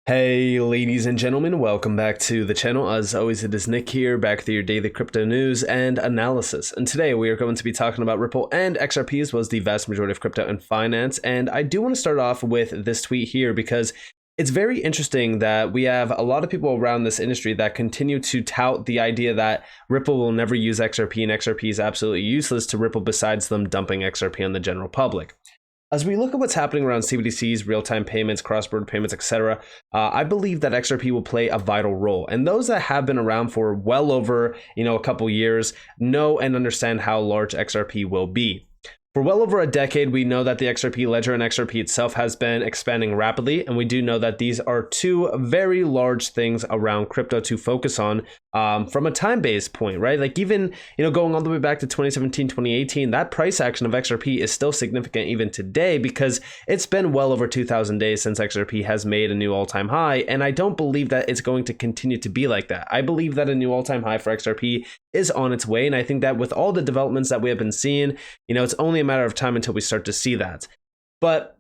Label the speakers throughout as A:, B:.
A: Hey ladies and gentlemen, welcome back to the channel. As always, it is Nick here, back with your daily crypto news and analysis. And today we are going to be talking about Ripple and XRP, as well as the vast majority of crypto and finance. And I do want to start off with this tweet here because it's very interesting that we have a lot of people around this industry that continue to tout the idea that Ripple will never use XRP and XRP is absolutely useless to Ripple besides them dumping XRP on the general public. As we look at what's happening around CBDCs, real-time payments, cross-border payments, etc., I believe that XRP will play a vital role. And those that have been around for well over, a couple years know and understand how large XRP will be. For well over a decade, we know that the XRP ledger and XRP itself has been expanding rapidly, and we do know that these are two very large things around crypto to focus on from a time-based point, right? Like even, going all the way back to 2017, 2018, that price action of XRP is still significant even today because it's been well over 2,000 days since XRP has made a new all-time high, and I don't believe that it's going to continue to be like that. I believe that a new all-time high for XRP is on its way, and I think that with all the developments that we have been seeing, it's only a matter of time until we start to see that. But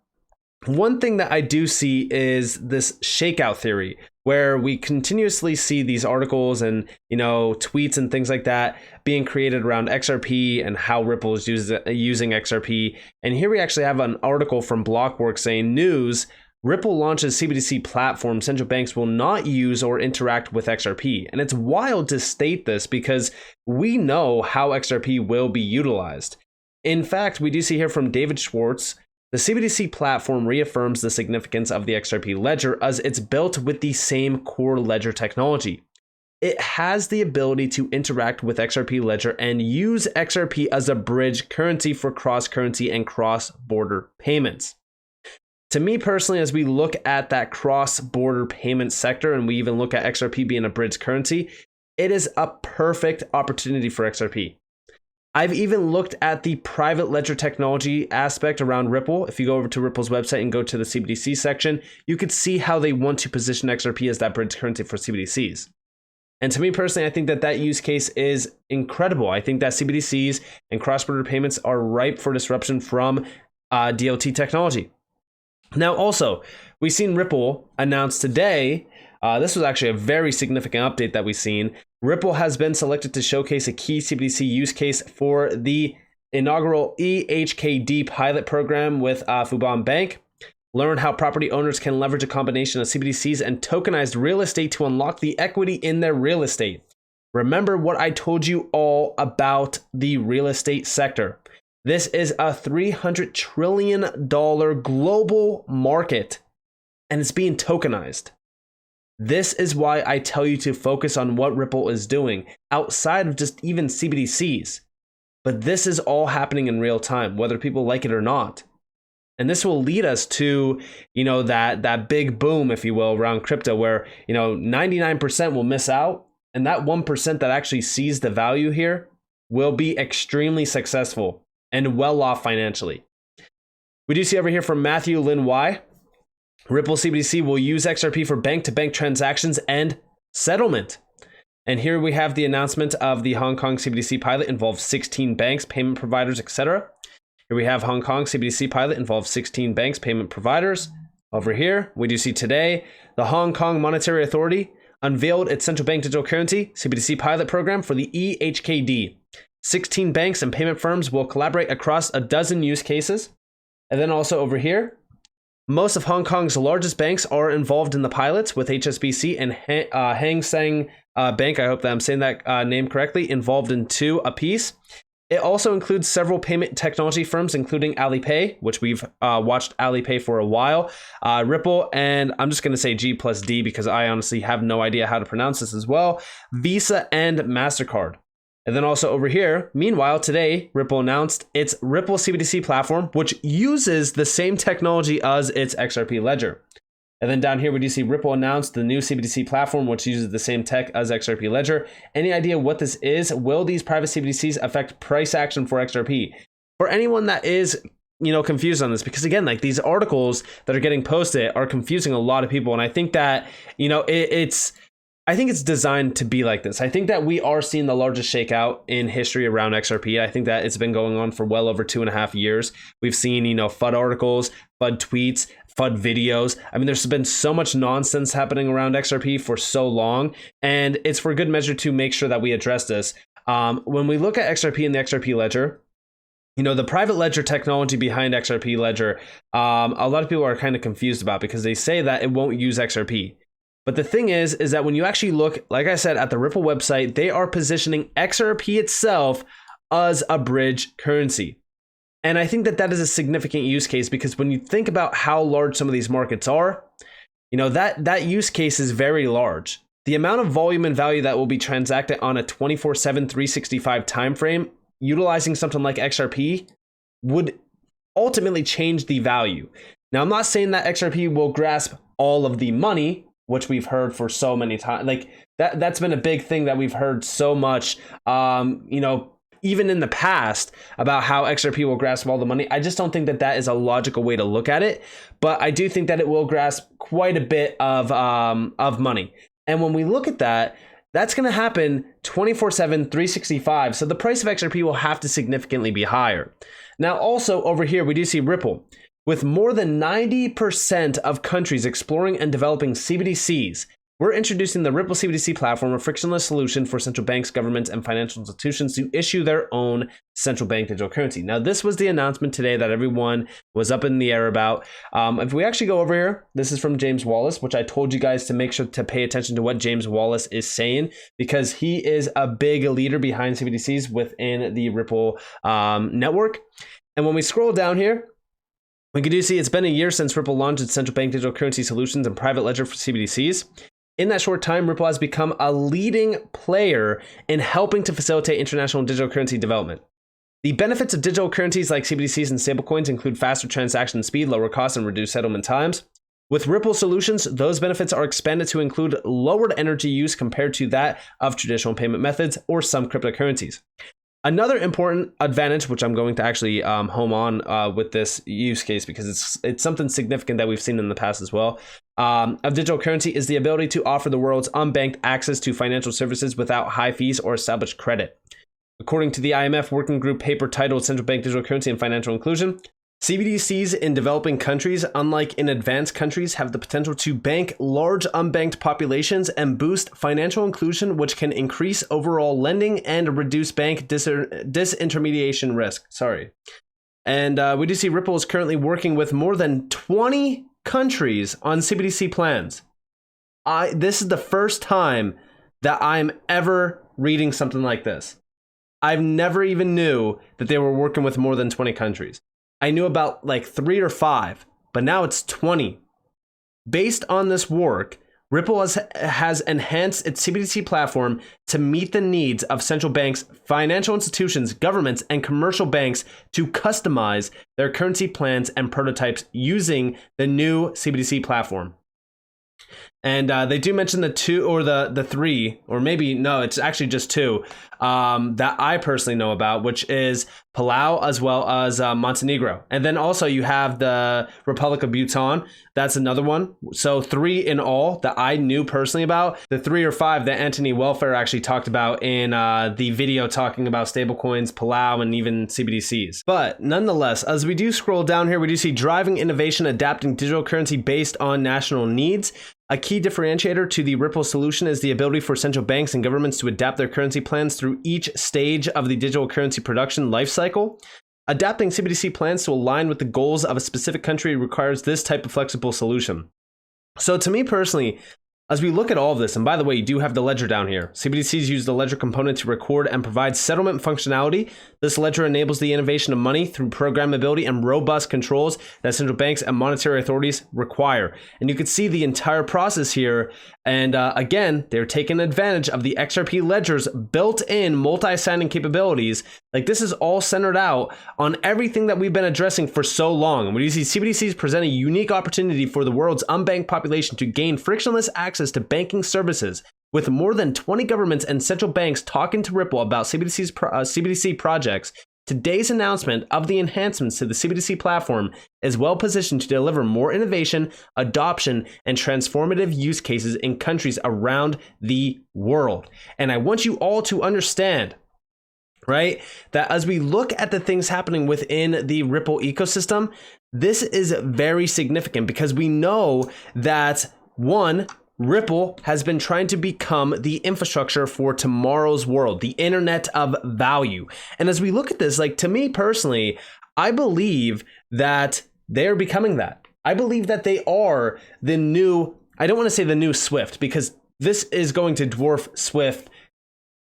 A: one thing that I do see is this shakeout theory, where we continuously see these articles and tweets and things like that being created around XRP and how Ripple is using XRP. And here we actually have an article from Blockworks saying, news: Ripple launches CBDC platform. Central banks will not use or interact with XRP. And it's wild to state this because we know how XRP will be utilized. In fact, we do see here from David Schwartz, the CBDC platform reaffirms the significance of the XRP ledger as it's built with the same core ledger technology. It has the ability to interact with XRP ledger and use XRP as a bridge currency for cross-currency and cross-border payments. To me personally, as we look at that cross-border payment sector and we even look at XRP being a bridge currency, it is a perfect opportunity for XRP. I've even looked at the private ledger technology aspect around Ripple. If you go over to Ripple's website and go to the CBDC section, you could see how they want to position XRP as that bridge currency for CBDCs. And to me personally, I think that use case is incredible. I think that CBDCs and cross-border payments are ripe for disruption from DLT technology. Now, also, we've seen Ripple announce today, this was actually a very significant update that we've seen. Ripple has been selected to showcase a key CBDC use case for the inaugural EHKD pilot program with Fubon Bank. Learn how property owners can leverage a combination of CBDCs and tokenized real estate to unlock the equity in their real estate. Remember what I told you all about the real estate sector. This is a $300 trillion global market, and it's being tokenized. This is why I tell you to focus on what Ripple is doing outside of just even CBDCs. But this is all happening in real time, whether people like it or not. And this will lead us to, that big boom, if you will, around crypto where, 99% will miss out. And that 1% that actually sees the value here will be extremely successful and well off financially. We do see over here from Matthew Lin Y. Ripple CBDC will use XRP for bank-to-bank transactions and settlement. And here we have the announcement of the Hong Kong CBDC pilot involves 16 banks, payment providers, etc. Here we have Hong Kong CBDC pilot involves 16 banks, payment providers. Over here, we do see today, the Hong Kong Monetary Authority unveiled its central bank digital currency CBDC pilot program for the EHKD. 16 banks and payment firms will collaborate across a dozen use cases. And then also over here, most of Hong Kong's largest banks are involved in the pilots, with HSBC and Hang Seng Bank, I hope that I'm saying that name correctly, involved in 2 apiece. It also includes several payment technology firms, including Alipay, which we've watched Alipay for a while, Ripple, and I'm just going to say G plus D because I honestly have no idea how to pronounce this as well, Visa and MasterCard. And then also over here, meanwhile, today, Ripple announced its Ripple CBDC platform, which uses the same technology as its XRP ledger. And then down here, we do see Ripple announced the new CBDC platform, which uses the same tech as XRP ledger. Any idea what this is? Will these private CBDCs affect price action for XRP? For anyone that is, confused on this, because again, like these articles that are getting posted are confusing a lot of people. And I think that, it's I think it's designed to be like this. I think that we are seeing the largest shakeout in history around XRP. I think that it's been going on for well over 2.5 years. We've seen, FUD articles, FUD tweets, FUD videos. I mean, there's been so much nonsense happening around XRP for so long, and it's for good measure to make sure that we address this. When we look at XRP and the XRP ledger, the private ledger technology behind XRP ledger, a lot of people are kind of confused about because they say that it won't use XRP. But the thing is that when you actually look, like I said, at the Ripple website, they are positioning XRP itself as a bridge currency. And I think that that is a significant use case because when you think about how large some of these markets are, that use case is very large. The amount of volume and value that will be transacted on a 24/7, 365 timeframe, utilizing something like XRP would ultimately change the value. Now, I'm not saying that XRP will grasp all of the money, which we've heard for so many times. Like that's been a big thing that we've heard so much, even in the past about how XRP will grasp all the money. I just don't think that that is a logical way to look at it. But I do think that it will grasp quite a bit of money. And when we look at that, that's going to happen 24/7, 365. So the price of XRP will have to significantly be higher. Now, also over here, we do see Ripple. With more than 90% of countries exploring and developing CBDCs, we're introducing the Ripple CBDC platform, a frictionless solution for central banks, governments, and financial institutions to issue their own central bank digital currency. Now, this was the announcement today that everyone was up in the air about. If we actually go over here, this is from James Wallace, which I told you guys to make sure to pay attention to what James Wallace is saying, because he is a big leader behind CBDCs within the Ripple network. And when we scroll down here, we can do see it's been a year since Ripple launched its central bank digital currency solutions and private ledger for CBDCs. In that short time, Ripple has become a leading player in helping to facilitate international digital currency development. The benefits of digital currencies like CBDCs and stablecoins include faster transaction speed, lower costs, and reduced settlement times. With Ripple solutions, those benefits are expanded to include lowered energy use compared to that of traditional payment methods or some cryptocurrencies. Another important advantage, which I'm going to actually home on with this use case because it's something significant that we've seen in the past as well, of digital currency is the ability to offer the world's unbanked access to financial services without high fees or established credit. According to the IMF working group paper titled Central Bank Digital Currency and Financial Inclusion, CBDCs in developing countries, unlike in advanced countries, have the potential to bank large unbanked populations and boost financial inclusion, which can increase overall lending and reduce bank disintermediation risk. And we do see Ripple is currently working with more than 20 countries on CBDC plans. This is the first time that I'm ever reading something like this. I've never even knew that they were working with more than 20 countries. I knew about like 3 or 5, but now it's 20. Based on this work, Ripple has enhanced its CBDC platform to meet the needs of central banks, financial institutions, governments, and commercial banks to customize their currency plans and prototypes using the new CBDC platform. And they do mention the 2 or the 3, or maybe, no, it's actually just 2 that I personally know about, which is Palau as well as Montenegro. And then also you have the Republic of Bhutan. That's another one. So 3 in all that I knew personally about. The 3 or 5 that Anthony Welfare actually talked about in the video talking about stablecoins, Palau, and even CBDCs. But nonetheless, as we do scroll down here, we do see driving innovation, adapting digital currency based on national needs. A key differentiator to the Ripple solution is the ability for central banks and governments to adapt their currency plans through each stage of the digital currency production lifecycle. Adapting CBDC plans to align with the goals of a specific country requires this type of flexible solution. So to me personally, as we look at all of this, and by the way, you do have the ledger down here. CBDCs use the ledger component to record and provide settlement functionality. This ledger enables the innovation of money through programmability and robust controls that central banks and monetary authorities require. And you can see the entire process here. And again, they're taking advantage of the XRP ledger's built-in multi-signing capabilities. Like this is all centered out on everything that we've been addressing for so long. And when you see CBDCs present a unique opportunity for the world's unbanked population to gain frictionless access to banking services, with more than 20 governments and central banks talking to Ripple about CBDC projects, Today's announcement of the enhancements to the CBDC platform is well positioned to deliver more innovation, adoption, and transformative use cases in countries around the world. And I want you all to understand, right, that as we look at the things happening within the Ripple ecosystem, this is very significant because we know that, one, Ripple has been trying to become the infrastructure for tomorrow's world, the internet of value. And as we look at this, like, to me personally, I believe that they're becoming that. I believe that they are the new, I don't want to say the new Swift, because this is going to dwarf Swift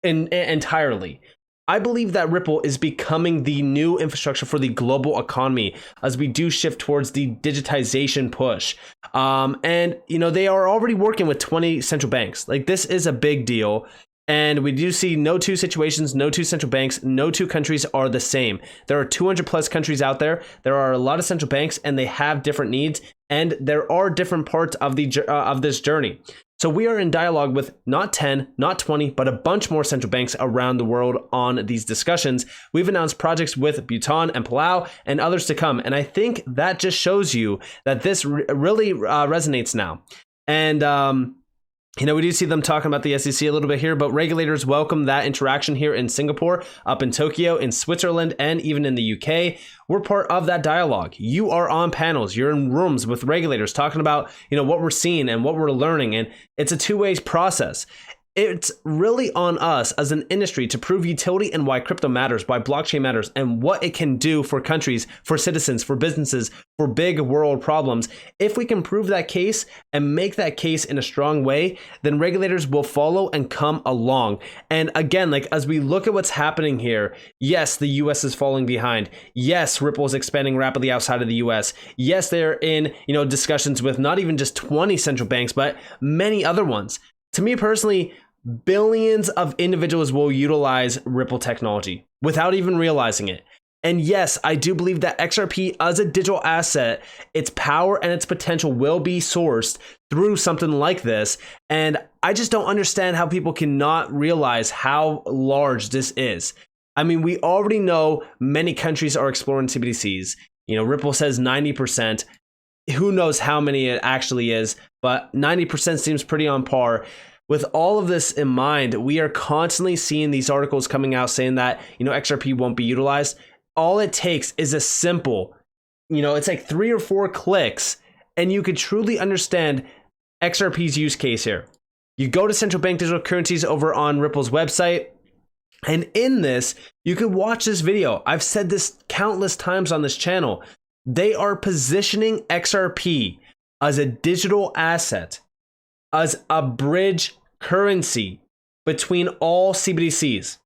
A: entirely. I believe that Ripple is becoming the new infrastructure for the global economy as we do shift towards the digitization push. And, you know, they are already working with 20 central banks. Like, this is a big deal. And we do see no two situations, no two central banks, no two countries are the same. There are 200 plus countries out there. There are a lot of central banks and they have different needs. And there are different parts of this journey. So we are in dialogue with not 10, not 20, but a bunch more central banks around the world on these discussions. We've announced projects with Bhutan and Palau and others to come. And I think that just shows you that this really resonates now. And, you know, we do see them talking about the SEC a little bit here, but regulators welcome that interaction here in Singapore, up in Tokyo, in Switzerland, and even in the UK. We're part of that dialogue. You are on panels, you're in rooms with regulators talking about, you know, what we're seeing and what we're learning. And it's a two-way process. It's really on us as an industry to prove utility and why crypto matters, why blockchain matters, and what it can do for countries, for citizens, for businesses, for big world problems. If we can prove that case and make that case in a strong way, then regulators will follow and come along. And again, like, as we look at what's happening here, yes, the US is falling behind. Yes, Ripple is expanding rapidly outside of the US. Yes, they're in, you know, discussions with not even just 20 central banks, but many other ones. To me personally, billions of individuals will utilize Ripple technology without even realizing it. And yes, I do believe that XRP as a digital asset, its power and its potential will be sourced through something like this. And I just don't understand how people cannot realize how large this is. I mean, we already know many countries are exploring CBDCs. You know, Ripple says 90%. Who knows how many it actually is, but 90% seems pretty on par. With all of this in mind, we are constantly seeing these articles coming out saying that, you know, XRP won't be utilized. All it takes is a simple, you know, it's like 3 or 4 clicks, and you could truly understand XRP's use case here. You go to central bank digital currencies over on Ripple's website, and in this, you could watch this video. I've said this countless times on this channel. They are positioning XRP as a digital asset, as a bridge currency between all CBDCs.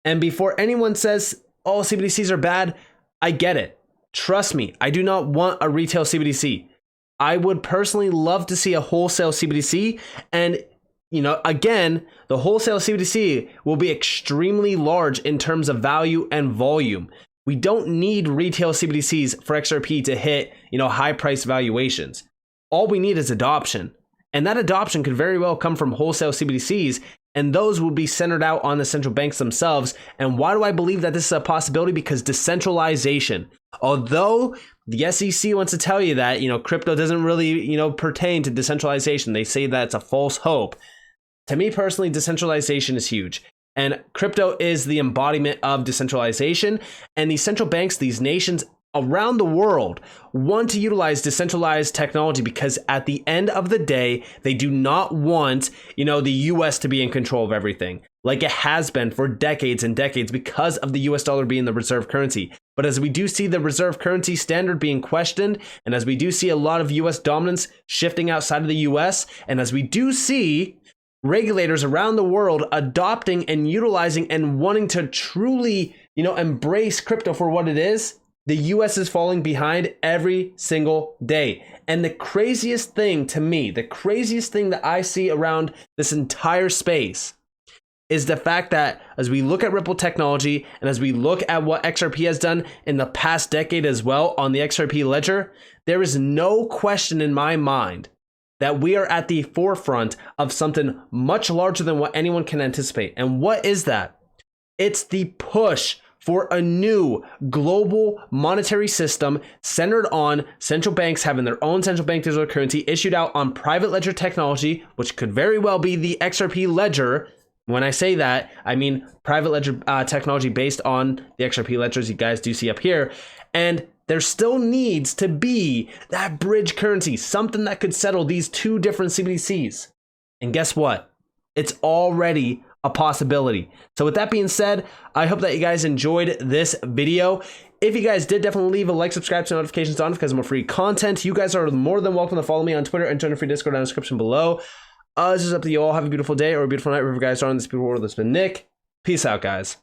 A: And before anyone says all CBDCs are bad, I get it. Trust me, I do not want a retail CBDC. I would personally love to see a wholesale CBDC. And, you know, again, the wholesale CBDC will be extremely large in terms of value and volume. We don't need retail CBDCs for XRP to hit, you know, high price valuations. All we need is adoption. And that adoption could very well come from wholesale CBDCs, and those will be centered out on the central banks themselves. And why do I believe that this is a possibility? Because decentralization. Although the SEC wants to tell you that, you know, crypto doesn't really, you know, pertain to decentralization. They say that it's a false hope. To me personally, decentralization is huge. And crypto is the embodiment of decentralization. And these central banks, these nations around the world want to utilize decentralized technology because at the end of the day, they do not want, you know, the US to be in control of everything like it has been for decades and decades because of the US dollar being the reserve currency. But as we do see the reserve currency standard being questioned, and as we do see a lot of US dominance shifting outside of the US, and as we do see regulators around the world adopting and utilizing and wanting to truly, you know, embrace crypto for what it is, the US is falling behind every single day. And the craziest thing to me, the craziest thing that I see around this entire space is the fact that as we look at Ripple technology and as we look at what XRP has done in the past decade as well on the XRP ledger, there is no question in my mind that we are at the forefront of something much larger than what anyone can anticipate. And what is that? It's the push for a new global monetary system centered on central banks having their own central bank digital currency issued out on private ledger technology, which could very well be the XRP ledger. When I say that, I mean private ledger technology based on the XRP ledgers you guys do see up here. And there still needs to be that bridge currency, something that could settle these two different CBDCs. And guess what? It's already a possibility. So with that being said, I hope that you guys enjoyed this video. If you guys did, definitely leave a like, subscribe, to notifications on because more free content. You guys are more than welcome to follow me on Twitter and join the free Discord down in the description below. This is up to you all. Have a beautiful day or a beautiful night wherever you guys are in this beautiful world. This has been Nick. Peace out, guys.